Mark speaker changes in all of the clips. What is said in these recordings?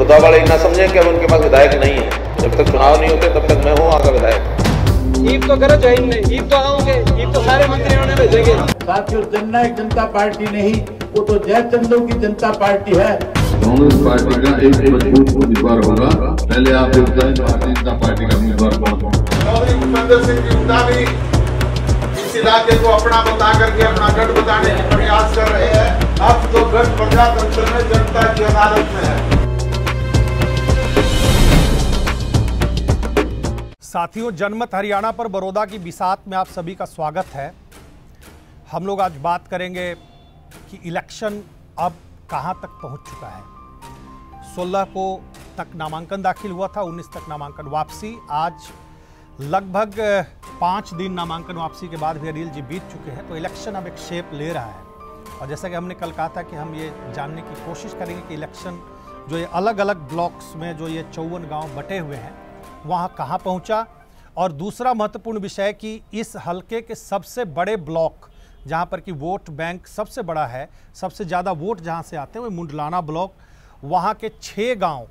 Speaker 1: मुद्दा वाले ना समझें कि अब उनके पास विधायक नहीं है। जब तक चुनाव नहीं होते तब तक मैं हूँ वहाँ का विधायक।
Speaker 2: ईद तो करो जय हिंद, ईद तो आओगे, ईद तो सारे मंत्रियों ने भेजेंगे।
Speaker 3: साथियों, जननायक जनता पार्टी नहीं, वो तो जयचंदों की जनता पार्टी है।
Speaker 4: कांग्रेस पार्टी का एक मजबूत उम्मीदवार होगा। पहले आप ये बताएं भारतीय जनता पार्टी का उम्मीदवार कौन होगा?
Speaker 5: चौधरी भूपेंद्र सिंह की हुड्डा भी इस इलाके को अपना बता करके अपना गढ़ बताने का प्रयास कर रहे हैं। अब तो गढ़ प्रजातंत्र में जनता की अदालत में है।
Speaker 6: साथियों, जनमत हरियाणा पर बड़ौदा की बिसात में आप सभी का स्वागत है। हम लोग आज बात करेंगे कि इलेक्शन अब कहां तक पहुंच चुका है। 16 को तक नामांकन दाखिल हुआ था, 19 तक नामांकन वापसी। आज लगभग 5 दिन नामांकन वापसी के बाद भी अनिल जी बीत चुके हैं, तो इलेक्शन अब एक शेप ले रहा है। और जैसा कि हमने कल कहा था कि हम ये जानने की कोशिश करेंगे कि इलेक्शन जो ये अलग अलग ब्लॉक्स में जो ये 54 गाँव बटे हुए हैं वहाँ कहाँ पहुँचा। और दूसरा महत्वपूर्ण विषय कि इस हलके के सबसे बड़े ब्लॉक जहाँ पर कि वोट बैंक सबसे बड़ा है, सबसे ज़्यादा वोट जहाँ से आते हैं वो मुंडलाना ब्लॉक, वहाँ के 6 गांव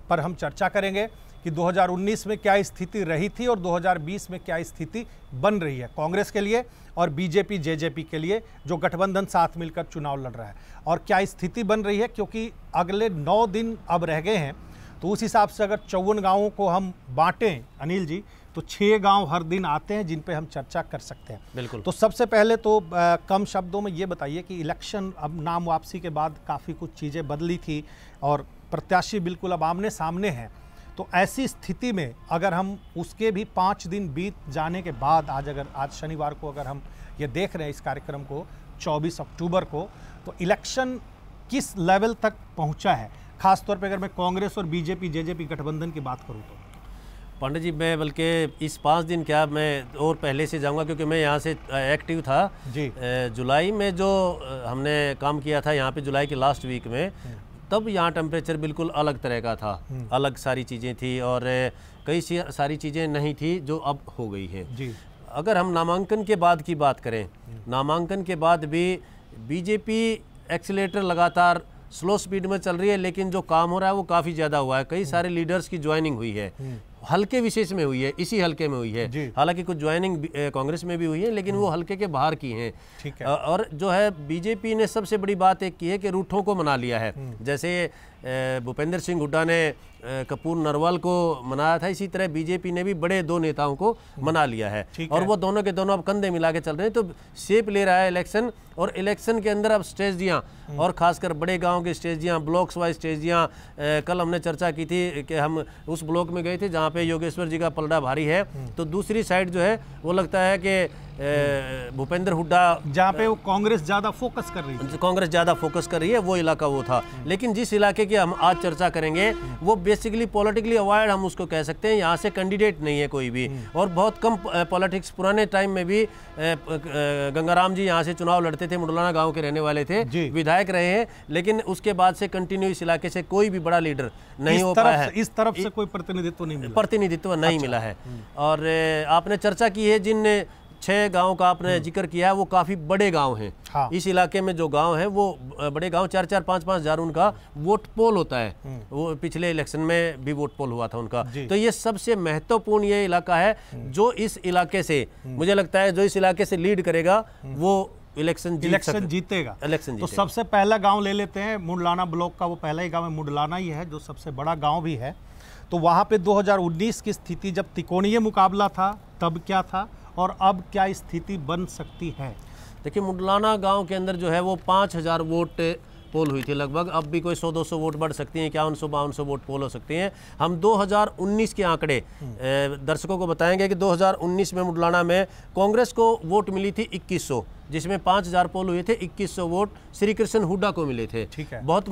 Speaker 6: पर हम चर्चा करेंगे कि 2019 में क्या स्थिति रही थी और 2020 में क्या स्थिति बन रही है कांग्रेस के लिए और बीजेपी जेजेपी के लिए, जो गठबंधन साथ मिलकर चुनाव लड़ रहा है, और क्या स्थिति बन रही है। क्योंकि अगले 9 दिन अब रह गए हैं, तो उस हिसाब से अगर 54 गाँवों को हम बांटें अनिल जी, तो 6 गांव हर दिन आते हैं जिन पे हम चर्चा कर सकते हैं।
Speaker 7: बिल्कुल।
Speaker 6: तो सबसे पहले तो कम शब्दों में ये बताइए कि इलेक्शन अब नाम वापसी के बाद काफ़ी कुछ चीज़ें बदली थी और प्रत्याशी बिल्कुल अब आमने सामने हैं। तो ऐसी स्थिति में अगर हम उसके भी 5 दिन बीत जाने के बाद आज शनिवार को अगर हम ये देख रहे हैं इस कार्यक्रम को 24 अक्टूबर को, तो इलेक्शन किस लेवल तक पहुँचा है, खासतौर पर अगर मैं कांग्रेस और बीजेपी जेजेपी गठबंधन की बात करूँ तो?
Speaker 7: पंडित जी, मैं बल्कि इस 5 दिन क्या मैं और पहले से जाऊंगा, क्योंकि मैं यहाँ से एक्टिव था जी। जुलाई में जो हमने काम किया था यहाँ पे, जुलाई के लास्ट वीक में, तब यहाँ टेम्परेचर बिल्कुल अलग तरह का था, अलग सारी चीज़ें थी और कई सारी चीज़ें नहीं थी जो अब हो गई है जी। अगर हम नामांकन के बाद की बात करें, नामांकन के बाद भी बीजेपी एक्सीलेटर लगातार स्लो स्पीड में चल रही है, लेकिन जो काम हो रहा है वो काफ़ी ज़्यादा हुआ है। कई सारे लीडर्स की ज्वाइनिंग हुई है, हल्के विशेष में हुई है, इसी हल्के में हुई है। हालांकि कुछ ज्वाइनिंग कांग्रेस में भी हुई है, लेकिन वो हल्के के बाहर की हैं। ठीक है। और जो है बीजेपी ने सबसे बड़ी बात एक की है कि रूठों को मना लिया है। जैसे भूपेंद्र सिंह हुड्डा ने कपूर नरवाल को मनाया था, इसी तरह बीजेपी ने भी बड़े 2 नेताओं को मना लिया है। और वो दोनों के दोनों अब कंधे मिला के चल रहे हैं, तो शेप ले रहा है इलेक्शन। और इलेक्शन के अंदर अब स्ट्रेटजियाँ, और खासकर बड़े गाँव की स्ट्रेटजियाँ, ब्लॉक्स वाइज स्ट्रेटजियाँ, कल हमने चर्चा की थी कि हम उस ब्लॉक में गए थे जहाँ पे योगेश्वर जी का पलड़ा भारी है, तो दूसरी साइड जो है वो लगता है कि भूपेंद्र हुड्डा, जहाँ पे वो कांग्रेस ज़्यादा फोकस कर रही है, वो इलाका वो था। लेकिन जिस इलाके की हम आज चर्चा करेंगे वो बेसिकली पॉलिटिकली अवॉइड हम उसको कह सकते हैं। यहाँ से कैंडिडेट नहीं है कोई भी, और बहुत कम पॉलिटिक्स। पुराने टाइम में भी गंगाराम जी यहाँ से चुनाव लड़ते थे, मुंडलाना गाँव के रहने वाले थे, विधायक रहे हैं, लेकिन उसके बाद से कंटिन्यू इस इलाके से कोई भी बड़ा लीडर नहीं हो पाया है।
Speaker 6: इस तरफ से कोई प्रतिनिधित्व नहीं
Speaker 7: मिला है। और आपने चर्चा की है जिन 6 गांव का आपने जिक्र किया है, वो काफ़ी बड़े गांव हैं। हाँ। इस इलाके में जो गांव हैं वो बड़े गांव, 4-4, 5-5 हज़ार उनका वोट पोल होता है। वो पिछले इलेक्शन में भी वोट पोल हुआ था उनका। तो ये सबसे महत्वपूर्ण ये इलाका है, जो इस इलाके से मुझे लगता है जो इस इलाके से लीड करेगा वो इलेक्शन
Speaker 6: जीतेगा। तो सबसे पहला गाँव ले लेते हैं मुंडलाना ब्लॉक का। वो पहला ही गाँव है मुंडलाना ही है, जो सबसे बड़ा गाँव भी है। तो वहाँ पे 2019 की स्थिति, जब त्रिकोणीय मुकाबला था तब क्या था और अब क्या स्थिति बन सकती है?
Speaker 7: देखिए, मुंडलाना गांव के अंदर जो है वो 5000 वोट पोल हुई थी लगभग। अब भी कोई 100-200 वोट बढ़ सकती हैं, 5100-5200 वोट पोल हो सकती हैं। हम 2019 के आंकड़े दर्शकों को बताएंगे कि 2019 में मुंडलाना में कांग्रेस को वोट मिली थी 2100, जिसमें 5000 पोल हुए थे। 2100 वोट श्री कृष्ण हुड्डा को मिले थे। ठीक है। बहुत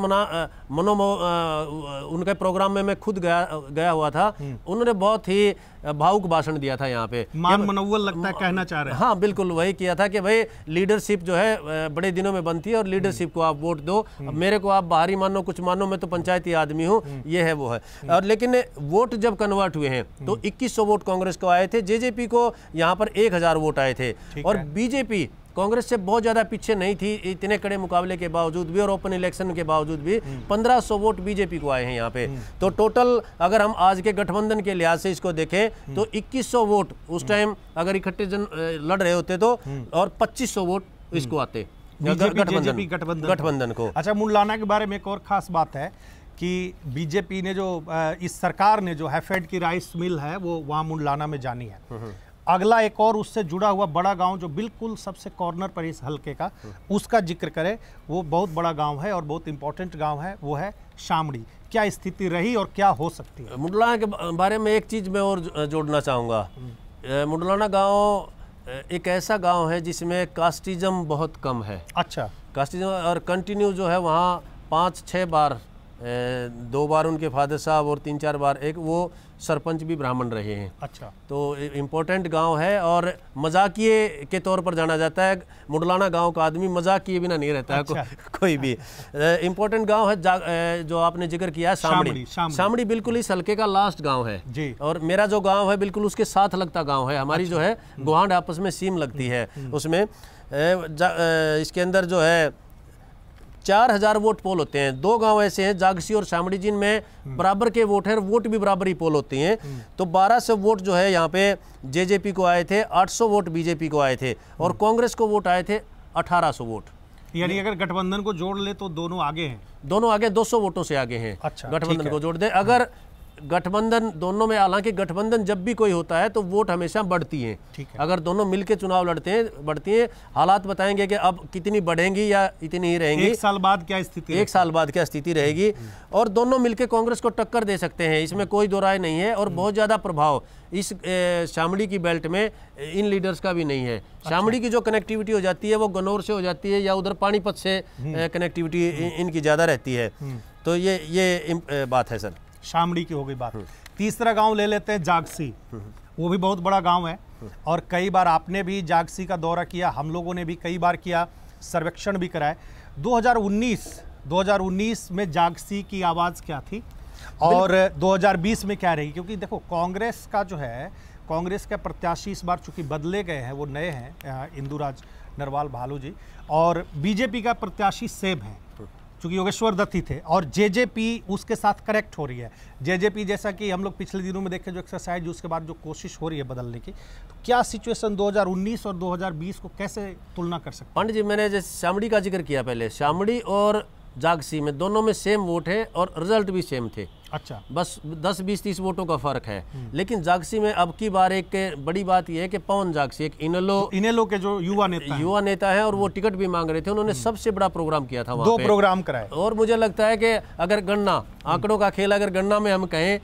Speaker 7: उनके प्रोग्राम में मैं खुद गया हुआ था। उन्होंने बहुत ही भावुक भाषण दिया था यहाँ पे,
Speaker 6: मनोवल लगता है कहना चाह रहे हैं।
Speaker 7: हाँ बिल्कुल, वही किया था कि भाई लीडरशिप जो है बड़े दिनों में बनती है और लीडरशिप को आप वोट दो। मेरे को आप बाहरी मानो कुछ मानो, मैं तो पंचायती आदमी हूँ, ये है वो है। और लेकिन वोट जब कन्वर्ट हुए हैं तो 2100 वोट कांग्रेस को आए थे, जेजेपी को यहाँ पर 1000 वोट आए थे, और बीजेपी कांग्रेस से बहुत ज़्यादा पीछे नहीं थी, इतने कड़े मुकाबले के बावजूद भी और ओपन इलेक्शन के बावजूद भी 1500 वोट बीजेपी को आए हैं यहाँ पे। तो टोटल अगर हम आज के गठबंधन के लिहाज से इसको देखें तो 2100 वोट उस टाइम अगर इकट्ठे लड़ रहे होते तो, और 2500 वोट इसको आते गठबंधन को।
Speaker 6: अच्छा, मुंडलाना के बारे में एक और खास बात है कि बीजेपी ने जो इस सरकार ने जो हैफेड की राइस मिल है वो वहाँ मुंडलाना में जानी है। अगला एक और उससे जुड़ा हुआ बड़ा गांव जो बिल्कुल सबसे कॉर्नर पर इस हलके का, उसका जिक्र करें, वो बहुत बड़ा गांव है और बहुत इंपॉर्टेंट गांव है, वो है शामड़ी। क्या स्थिति रही और क्या हो सकती है?
Speaker 7: मुंडलाना के बारे में एक चीज़ मैं और जोड़ना चाहूँगा। मुंडलाना गाँव एक ऐसा गांव है जिसमें कास्टिज्म बहुत कम है।
Speaker 6: अच्छा,
Speaker 7: कास्टिज्म और कंटिन्यू जो है वहाँ 5-6 बार, 2 बार उनके फादर साहब और 3-4 बार एक वो सरपंच भी ब्राह्मण रहे हैं।
Speaker 6: अच्छा, तो
Speaker 7: इम्पोर्टेंट गांव है और मजाकिए के तौर पर जाना जाता है। मुंडलाना गांव का आदमी मजाक किए बिना नहीं रहता है।
Speaker 6: अच्छा।
Speaker 7: कोई भी इम्पोर्टेंट गांव है जो आपने जिक्र किया है, शामड़ी बिल्कुल इस हल्के का लास्ट गांव है
Speaker 6: जी।
Speaker 7: और मेरा जो गांव है बिल्कुल उसके साथ लगता गांव है। हमारी जो है गुहांड आपस में सीम लगती है। उसमें इसके अंदर जो है 4000 वोट पोल होते हैं। 2 गांव ऐसे हैं जागसी और शामड़ी जिनमें बराबर के वोट हैं, वोट भी बराबर ही पोल होती हैं। तो 1200 वोट जो है यहाँ पे जेजेपी को आए थे, 800 वोट बीजेपी को आए थे और कांग्रेस को वोट आए थे 1800 वोट।
Speaker 6: यानी अगर गठबंधन को जोड़ ले तो दोनों आगे हैं,
Speaker 7: दोनों आगे 200 वोटों से आगे हैं।
Speaker 6: अच्छा,
Speaker 7: गठबंधन को जोड़ दे अगर गठबंधन दोनों में, हालांकि गठबंधन जब भी कोई होता है तो वोट हमेशा बढ़ती हैं। अगर दोनों मिलकर चुनाव लड़ते हैं बढ़ती हैं। हालात बताएंगे कि अब कितनी बढ़ेंगी या इतनी ही रहेंगी।
Speaker 6: 1 साल बाद क्या स्थिति,
Speaker 7: 1 साल बाद क्या स्थिति रहेगी। और दोनों मिलकर कांग्रेस को टक्कर दे सकते हैं, इसमें कोई दो राय नहीं है। और बहुत ज़्यादा प्रभाव इस शामड़ी की बेल्ट में इन लीडर्स का भी नहीं है। शामड़ी की जो कनेक्टिविटी हो जाती है वो गनौर से हो जाती है या उधर पानीपत से कनेक्टिविटी इनकी ज़्यादा रहती है। तो ये बात है सर।
Speaker 6: शामड़ी की हो गई बात। तीसरा गांव ले लेते हैं जागसी। वो भी बहुत बड़ा गांव है और कई बार आपने भी जागसी का दौरा किया, हम लोगों ने भी कई बार किया, सर्वेक्षण भी कराए। 2019 में जागसी की आवाज़ क्या थी और 2020 में क्या रही? क्योंकि देखो कांग्रेस का जो है, कांग्रेस के प्रत्याशी इस बार चूंकि बदले गए हैं, वो नए हैं, इंदुराज नरवाल भालू जी, और बीजेपी का प्रत्याशी सेम है चूंकि योगेश्वर दत्त ही थे, और जेजेपी उसके साथ करेक्ट हो रही है। जेजेपी जैसा कि हम लोग पिछले दिनों में देखे जो एक्सरसाइज, उसके बाद जो कोशिश हो रही है बदलने की, तो क्या सिचुएशन 2019 और 2020 को कैसे तुलना कर सकते हैं?
Speaker 7: पंडित जी, मैंने जैसे शामड़ी का जिक्र किया पहले, शामड़ी और जागसी में दोनों में सेम वोट है और रिजल्ट भी सेम थे।
Speaker 6: अच्छा,
Speaker 7: बस 10, 20, 30 वोटों का फर्क है। लेकिन जागसी में अब की बार एक बड़ी बात यह है कि पवन जागसी, एक
Speaker 6: इनेलो के जो युवा नेता
Speaker 7: है और वो टिकट भी मांग रहे थे, उन्होंने सबसे बड़ा प्रोग्राम किया था वहाँ
Speaker 6: 2 प्रोग्राम कराए।
Speaker 7: और मुझे लगता है कि अगर गणना, आंकड़ों का खेल, अगर गणना में हम कहें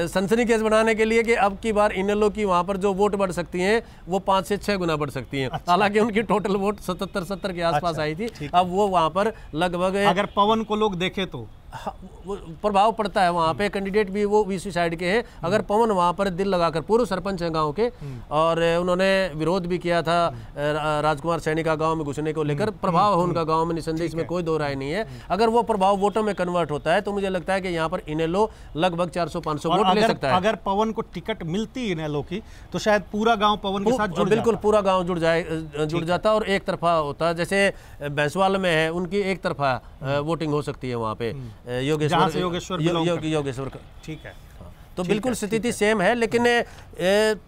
Speaker 7: सनसनीखेज बनाने के लिए कि अब की बार इनेलो की वहाँ पर जो वोट बढ़ सकती हैं वो 5 से 6 गुना बढ़ सकती हैं। हालांकि उनकी टोटल वोट 77 के आसपास आई थी। अब वो वहाँ पर लगभग,
Speaker 6: अगर पवन को लोग देखे तो
Speaker 7: प्रभाव पड़ता है। वहाँ पे कैंडिडेट भी वो बीसी साइड के हैं। अगर पवन वहाँ पर दिल लगाकर, पूर्व सरपंच हैं गांव के, और उन्होंने विरोध भी किया था राजकुमार सैनी का गांव में घुसने को लेकर, प्रभाव है उनका गांव में निसंदेह, इसमें कोई दो राय नहीं है। अगर वो प्रभाव वोटों में कन्वर्ट होता है तो मुझे लगता है कि यहाँ पर इनेलो लगभग 400-500 वोट ले सकता है।
Speaker 6: अगर पवन को टिकट मिलती इनेलो की तो शायद पूरा गाँव पवन के साथ जुड़,
Speaker 7: बिल्कुल पूरा गाँव जुड़ जाता और एक तरफा होता। जैसे भैंसवाल में है, उनकी एक तरफा वोटिंग हो सकती है वहाँ पे, योगेश्वर का।
Speaker 6: ठीक है,
Speaker 7: तो बिल्कुल स्थिति सेम है। लेकिन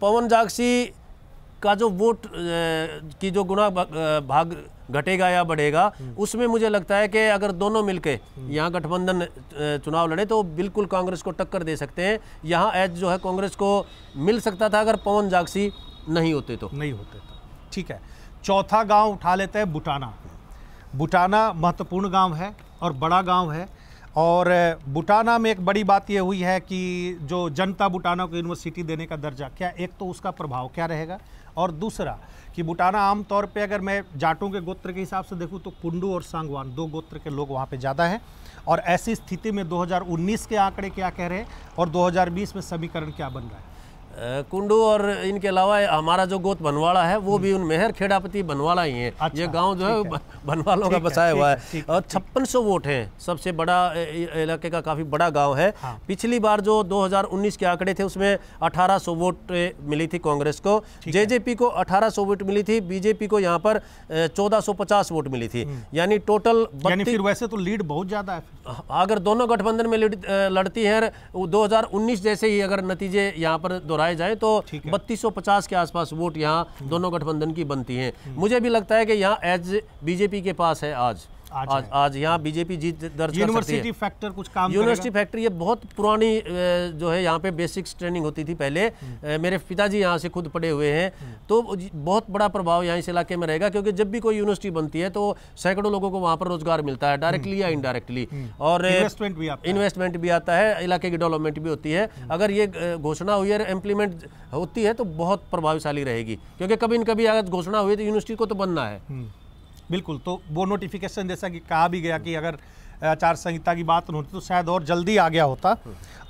Speaker 7: पवन जागसी का जो वोट की जो गुना भाग घटेगा या बढ़ेगा, उसमें मुझे लगता है कि अगर दोनों मिलके यहाँ गठबंधन चुनाव लड़े तो बिल्कुल कांग्रेस को टक्कर दे सकते हैं। यहाँ एज जो है कांग्रेस को मिल सकता था अगर पवन जागसी नहीं होते तो।
Speaker 6: ठीक है, चौथा गांव उठा लेते हैं बुटाना। बुटाना महत्वपूर्ण गांव है और बड़ा गांव है, और बुटाना में एक बड़ी बात यह हुई है कि जो जनता बुटाना को यूनिवर्सिटी देने का दर्जा, क्या एक तो उसका प्रभाव क्या रहेगा, और दूसरा कि बुटाना आमतौर पे अगर मैं जाटों के गोत्र के हिसाब से देखूं तो कुंडू और सांगवान 2 गोत्र के लोग वहाँ पे ज़्यादा हैं। और ऐसी स्थिति में 2019 के आंकड़े क्या कह रहे हैं और 2020 में समीकरण क्या बन रहा है?
Speaker 7: कुंडू और इनके अलावा हमारा जो गोत बनवाड़ा है वो भी उनमें है, खेड़ापति बनवाड़ा ही है। ये गांव जो है बनवालों का बसाया हुआ है और 5600 वोट हैं, सबसे बड़ा इलाके का काफ़ी बड़ा गांव है। पिछली बार जो 2019 के आंकड़े थे उसमें 1800 वोट मिली थी कांग्रेस को, जेजेपी को 1800 वोट मिली थी, बीजेपी को यहाँ पर 1450 वोट मिली थी, यानी टोटल।
Speaker 6: फिर वैसे तो लीड बहुत ज़्यादा है।
Speaker 7: अगर दोनों गठबंधन में लड़ती है 2019 जैसे ही अगर नतीजे यहाँ पर दोहराए जाए तो 3250 के आसपास वोट यहाँ दोनों गठबंधन की बनती हैं। मुझे भी लगता है कि यहाँ एज बीजेपी के पास है आज यहाँ बीजेपी जीत दर्ज।
Speaker 6: यूनिवर्सिटी फैक्टर कुछ काम
Speaker 7: यूनिवर्सिटी फैक्टर ये बहुत पुरानी जो है यहाँ पे बेसिक्स ट्रेनिंग होती थी पहले। मेरे पिताजी यहाँ से खुद पढ़े हुए हैं, तो बहुत बड़ा प्रभाव यहाँ इस इलाके में रहेगा, क्योंकि जब भी कोई यूनिवर्सिटी बनती है तो सैकड़ों लोगों को वहाँ पर रोजगार मिलता है, डायरेक्टली या इनडायरेक्टली, और इन्वेस्टमेंट भी आता है, इलाके की डेवलपमेंट भी होती है। अगर ये घोषणा हुई है, इम्प्लीमेंट होती है तो बहुत प्रभावशाली रहेगी, क्योंकि कभी न कभी अगर घोषणा हुई तो यूनिवर्सिटी को तो बनना है।
Speaker 6: बिल्कुल, तो वो नोटिफिकेशन जैसा कि कहा भी गया कि अगर आचार संहिता की बात होती तो शायद और जल्दी आ गया होता।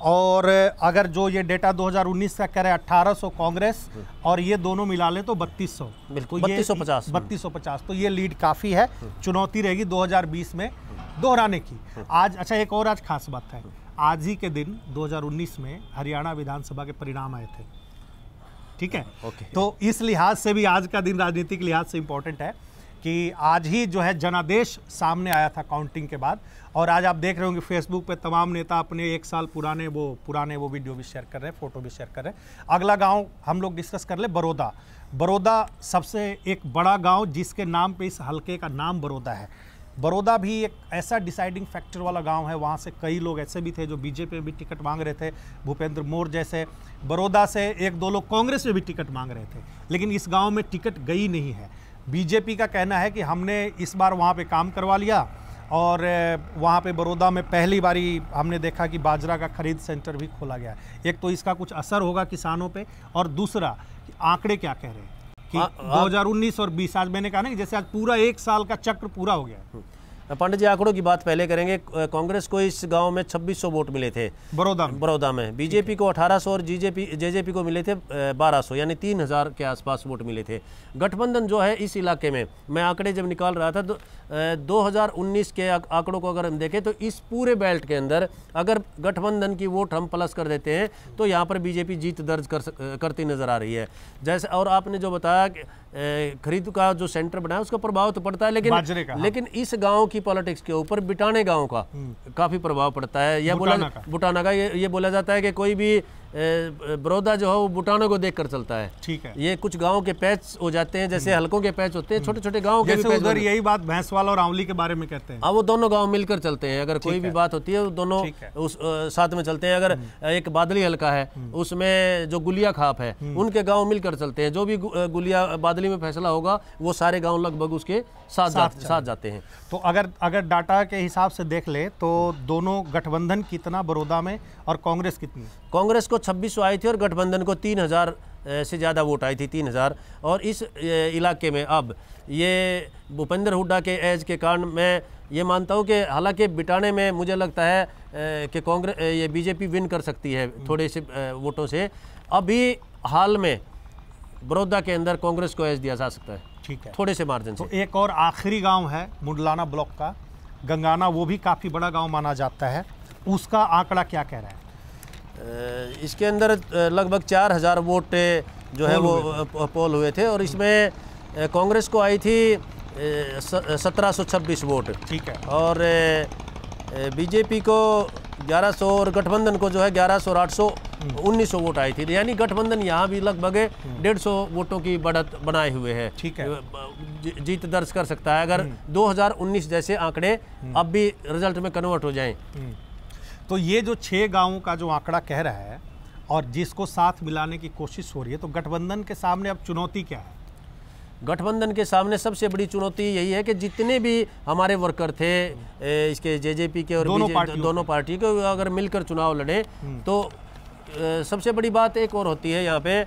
Speaker 6: और अगर जो ये डेटा 2019 का कह रहे 1800 कांग्रेस और ये दोनों मिला लें तो 3200,
Speaker 7: बिल्कुल 3250,
Speaker 6: तो ये लीड काफ़ी है। चुनौती रहेगी 2020 में दोहराने की। आज अच्छा एक और आज खास बात है, आज ही के दिन 2019 में हरियाणा विधानसभा के परिणाम आए थे, ठीक है। तो इस लिहाज से भी आज का दिन राजनीतिक लिहाज से इम्पोर्टेंट है कि आज ही जो है जनादेश सामने आया था काउंटिंग के बाद, और आज आप देख रहे होंगे फेसबुक पे तमाम नेता अपने 1 साल पुराने वो वीडियो भी शेयर कर रहे हैं, फोटो भी शेयर कर रहे हैं। अगला गांव हम लोग डिस्कस कर ले, बड़ौदा। बड़ौदा सबसे एक बड़ा गांव जिसके नाम पे इस हलके का नाम बड़ौदा है। बड़ौदा भी एक ऐसा डिसाइडिंग फैक्टर वाला गांव है, वहाँ से कई लोग ऐसे भी थे जो बीजेपी में भी टिकट मांग रहे थे, भूपेंद्र मोर जैसे। बड़ौदा से 1-2 लोग कांग्रेस में भी टिकट मांग रहे थे, लेकिन इस गाँव में टिकट गई नहीं है। बीजेपी का कहना है कि हमने इस बार वहाँ पे काम करवा लिया, और वहाँ पे बड़ौदा में पहली बारी हमने देखा कि बाजरा का खरीद सेंटर भी खोला गया। एक तो इसका कुछ असर होगा किसानों पे, और दूसरा कि आंकड़े क्या कह रहे हैं कि 2019 और 20, आज मैंने कहा ना कि जैसे आज पूरा 1 साल का चक्र पूरा हो गया।
Speaker 7: पंडित जी आंकड़ों की बात पहले करेंगे। कांग्रेस को इस गांव में 2600 वोट मिले थे बड़ौदा में, बीजेपी को 1800 और जेजेपी को मिले थे 1200, यानी 3000 के आसपास वोट मिले थे। गठबंधन जो है इस इलाके में, मैं आंकड़े जब निकाल रहा था तो 2019 के आंकड़ों को अगर हम देखें तो इस पूरे बेल्ट के अंदर अगर गठबंधन की वोट हम प्लस कर देते हैं तो यहाँ पर बीजेपी जीत दर्ज करती नजर आ रही है। जैसे और आपने जो बताया कि खरीद का जो सेंटर बनाया उसका प्रभाव तो पड़ता है, लेकिन इस गांव की पॉलिटिक्स के ऊपर बिटाने गांव का काफी प्रभाव पड़ता है। यह बुटाना का ये बोला जाता है कि कोई भी बड़ौदा जो है वो बुटानों को देखकर चलता है, ठीक है। ये कुछ गांव के पैच हो जाते हैं, जैसे हलकों के पैच होते हैं, छोटे छोटे गांव के भी पैच।
Speaker 6: उधर यही बात भैंसवाला और आंवली के बारे में कहते हैं।
Speaker 7: हाँ, वो दोनों गांव मिलकर चलते हैं, अगर कोई भी बात होती है वो दोनों उस साथ में चलते हैं। अगर एक बादली हलका है उसमें जो गुलिया खाप है उनके गाँव मिलकर चलते हैं, जो भी गुलिया बादली में फैसला होगा वो सारे गाँव लगभग उसके साथ जाते हैं।
Speaker 6: तो अगर डाटा के हिसाब से देख ले तो दोनों गठबंधन कितना बड़ौदा में और कांग्रेस कितनी?
Speaker 7: कांग्रेस को 2600 आई थी और गठबंधन को 3000 से ज़्यादा वोट आई थी, 3000। और इस इलाके में अब ये भूपेंद्र हुड्डा के एज के कारण मैं ये मानता हूँ कि हालांकि बिटाने में मुझे लगता है कि कांग्रेस ये बीजेपी विन कर सकती है थोड़े से वोटों से। अभी हाल में बड़ौदा के अंदर कांग्रेस को एज दिया जा सकता है, ठीक है, थोड़े से मार्जिन से।
Speaker 6: तो एक और आखिरी गांव है मुंडलाना ब्लॉक का गंगाना, वो भी काफ़ी बड़ा गांव माना जाता है, उसका आंकड़ा क्या कह रहा है?
Speaker 7: इसके अंदर लगभग 4000 वोट जो है वो पोल हुए थे, और इसमें कांग्रेस को आई थी 1726 वोट, ठीक है, और बीजेपी को 1100 और गठबंधन को जो है 1100 और 800 1900 वोट आई थी। यानी गठबंधन यहाँ भी लगभग 150 वोटों की बढ़त बनाए हुए है, ठीक है, जीत दर्ज कर सकता है अगर 2019 जैसे आंकड़े अब भी रिजल्ट में कन्वर्ट हो जाएं।
Speaker 6: तो ये जो 6 गांवों का जो आंकड़ा कह रहा है और जिसको साथ मिलाने की कोशिश हो रही है, तो गठबंधन के सामने अब चुनौती क्या है?
Speaker 7: गठबंधन के सामने सबसे बड़ी चुनौती यही है कि जितने भी हमारे वर्कर थे इसके जेजेपी के और दोनों पार्टी के अगर मिलकर चुनाव लड़े तो सबसे बड़ी बात एक और होती है, यहाँ पे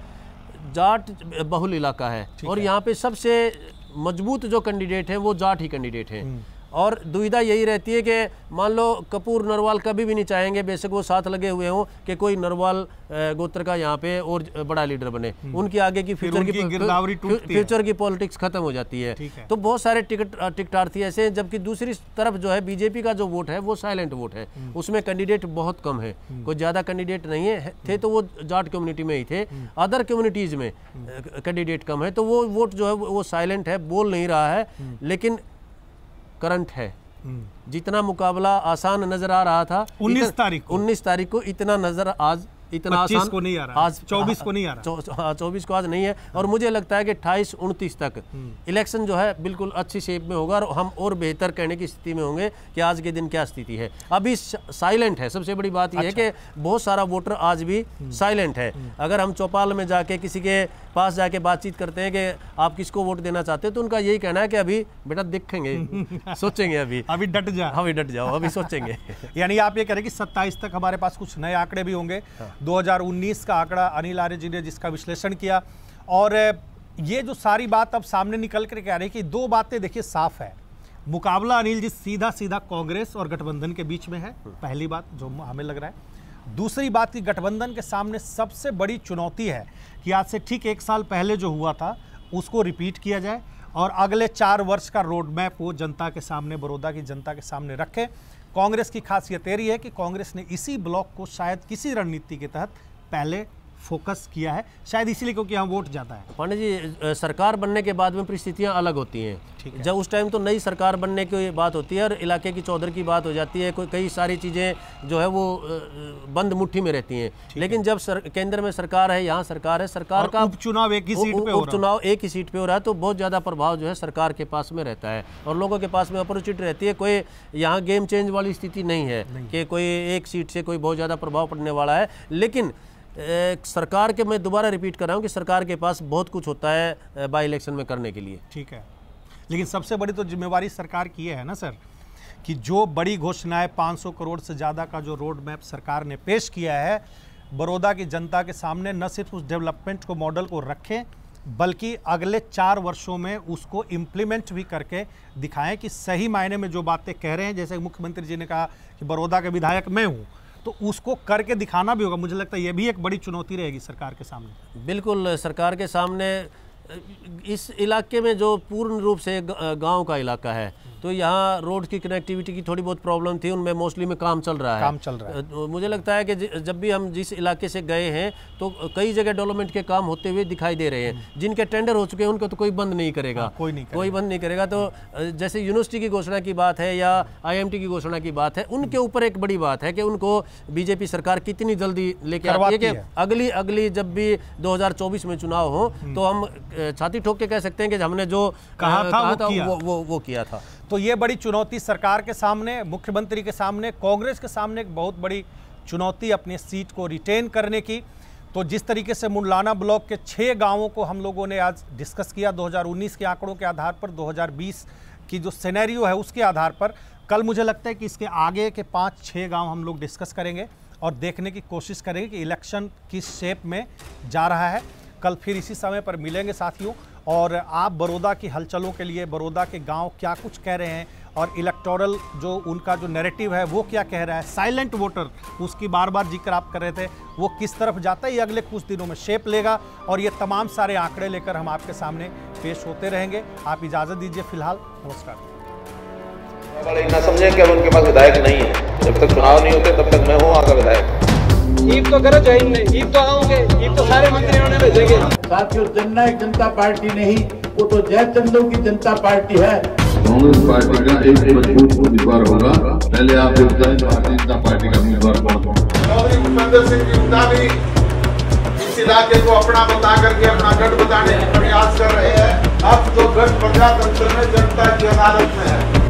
Speaker 7: जाट बहुल इलाका है और यहाँ पे सबसे मजबूत जो कैंडिडेट हैं वो जाट ही कैंडिडेट हैं। और दुविधा यही रहती है कि मान लो कपूर नरवाल कभी भी नहीं चाहेंगे, बेशक वो साथ लगे हुए हों, कि कोई नरवाल गोत्र का यहाँ पे और बड़ा लीडर बने। उनकी आगे की फ्यूचर की पॉलिटिक्स खत्म हो जाती है। तो बहुत सारे टिकटार्थी ऐसे हैं, जबकि दूसरी तरफ जो है बीजेपी का जो वोट है वो साइलेंट वोट है, उसमें कैंडिडेट बहुत कम है, कोई ज़्यादा कैंडिडेट नहीं है, थे तो वो जाट कम्युनिटी में ही थे, अदर कम्युनिटीज़ में कैंडिडेट कम है, तो वो वोट जो है वो साइलेंट है, बोल नहीं रहा है, लेकिन करंट है। जितना मुकाबला आसान नजर आ रहा था 19 तारीख को इतना नजर आज इतना आसान
Speaker 6: को नहीं आ रहा, आज 24 को नहीं आ रहा,
Speaker 7: 24 को आज नहीं है। और मुझे लगता है कि 28-29 तक इलेक्शन जो है बिल्कुल अच्छी शेप में होगा और हम और बेहतर कहने की स्थिति में होंगे कि आज के दिन क्या स्थिति है। अभी साइलेंट है, सबसे बड़ी बात यह है कि बहुत सारा वोटर आज भी साइलेंट है। अगर हम चौपाल में जाके किसी के पास जाके बातचीत करते हैं कि आप किसको वोट देना चाहते हैं, तो उनका यही कहना है कि अभी बेटा देखेंगे, सोचेंगे, अभी डट जाओ, अभी सोचेंगे।
Speaker 6: यानी आप ये कह रहे हैं कि 27 तक हमारे पास कुछ नए आंकड़े भी होंगे। 2019 का आंकड़ा अनिल आर्य जी ने जिसका विश्लेषण किया, और ये जो सारी बात अब सामने निकल कर कह रही है कि दो बातें देखिए साफ है, मुकाबला अनिल जी सीधा कांग्रेस और गठबंधन के बीच में है, पहली बात जो हमें लग रहा है। दूसरी बात की गठबंधन के सामने सबसे बड़ी चुनौती है कि आज से ठीक 1 साल पहले जो हुआ था उसको रिपीट किया जाए और अगले 4 वर्ष का रोड मैप वो जनता के सामने, बड़ौदा की जनता के सामने रखे। कांग्रेस की खासियत ये है कि कांग्रेस ने इसी ब्लॉक को शायद किसी रणनीति के तहत पहले फोकस किया है, शायद इसीलिए क्योंकि यहाँ वोट जाता है।
Speaker 7: पांडे जी, सरकार बनने के बाद में परिस्थितियाँ अलग होती हैं। जब उस टाइम तो नई सरकार बनने की बात होती है और इलाके की चौधर की बात हो जाती है, कई सारी चीज़ें जो है वो बंद मुट्ठी में रहती हैं। लेकिन जब केंद्र में सरकार है, यहाँ सरकार है, सरकार का
Speaker 6: उपचुनाव एक ही
Speaker 7: सीट पे हो रहा है, तो बहुत ज़्यादा प्रभाव जो है सरकार के पास में रहता है और लोगों के पास में अपॉर्चुनिटी रहती है। कोई यहाँ गेम चेंज वाली स्थिति नहीं है कि कोई एक सीट से कोई बहुत ज़्यादा प्रभाव पड़ने वाला है। लेकिन सरकार के, मैं दोबारा रिपीट कर रहा हूँ कि सरकार के पास बहुत कुछ होता है बाई इलेक्शन में करने के लिए।
Speaker 6: ठीक है, लेकिन सबसे बड़ी तो जिम्मेवारी सरकार की है ना सर, कि जो बड़ी घोषणाएं 500 करोड़ से ज़्यादा का जो रोड मैप सरकार ने पेश किया है बड़ौदा की जनता के सामने, न सिर्फ उस डेवलपमेंट को मॉडल को रखें बल्कि अगले 4 वर्षों में उसको इम्प्लीमेंट भी करके दिखाएं कि सही मायने में जो बातें कह रहे हैं, जैसे मुख्यमंत्री जी ने कहा कि बड़ौदा का विधायक मैं हूँ, तो उसको करके दिखाना भी होगा। मुझे लगता है ये भी एक बड़ी चुनौती रहेगी सरकार के सामने।
Speaker 7: बिल्कुल, सरकार के सामने इस इलाके में जो पूर्ण रूप से गांव का इलाका है, तो यहाँ रोड की कनेक्टिविटी की थोड़ी बहुत प्रॉब्लम थी, उनमें मोस्टली में काम चल रहा है। मुझे लगता है कि जब भी हम जिस इलाके से गए हैं तो कई जगह डेवलपमेंट के काम होते हुए दिखाई दे रहे हैं। जिनके टेंडर हो चुके हैं उनको तो कोई बंद नहीं करेगा, कोई बंद नहीं करेगा। तो जैसे यूनिवर्सिटी की घोषणा की बात है या IMT की घोषणा की बात है, उनके ऊपर एक बड़ी बात है कि उनको बीजेपी सरकार कितनी जल्दी लेके आती है कि अगली जब भी 2024 में चुनाव हो तो हम छाती ठोक के कह सकते हैं कि हमने जो
Speaker 6: कहा था
Speaker 7: वो किया था।
Speaker 6: तो ये बड़ी चुनौती सरकार के सामने, मुख्यमंत्री के सामने, कांग्रेस के सामने एक बहुत बड़ी चुनौती अपनी सीट को रिटेन करने की। तो जिस तरीके से मुंडलाना ब्लॉक के 6 गांवों को हम लोगों ने आज डिस्कस किया 2019 के आंकड़ों के आधार पर, 2020 की जो सिनेरियो है उसके आधार पर, कल मुझे लगता है कि इसके आगे के 5-6 गांव हम लोग डिस्कस करेंगे और देखने की कोशिश करेंगे कि इलेक्शन किस शेप में जा रहा है। कल फिर इसी समय पर मिलेंगे साथियों, और आप बड़ौदा की हलचलों के लिए, बड़ौदा के गांव क्या कुछ कह रहे हैं और इलेक्टोरल जो उनका जो नैरेटिव है वो क्या कह रहा है, साइलेंट वोटर उसकी बार बार जिक्र आप कर रहे थे, वो किस तरफ जाता है, ये अगले कुछ दिनों में शेप लेगा और ये तमाम सारे आंकड़े लेकर हम आपके सामने पेश होते रहेंगे। आप इजाज़त दीजिए फिलहाल, नमस्कार।
Speaker 1: बड़े ना समझें कि अब उनके पास विधायक नहीं है, जब तक चुनाव नहीं होते तब तक मैं हूँ वहाँ का विधायक।
Speaker 2: ईद तो करो चाहे नहीं, ईद तो आओगे, ईद तो सारे मंत्रियों ने भेजेंगे।
Speaker 3: साथियों, जननायक जनता पार्टी नहीं, वो तो जयचंदों की जनता पार्टी है।
Speaker 4: कांग्रेस पार्टी का एक मजबूत उम्मीदवार होगा। पहले आप ये बताएं भारतीय जनता पार्टी का उम्मीदवार कौन है?
Speaker 5: चौधरी भूपेंद्र सिंह जिंदा भी इस इलाके को अपना बता करके अपना गढ़ बताने का प्रयास कर रहे हैं। अब तो गढ़ प्रजातंत्र में जनता की अदालत में है।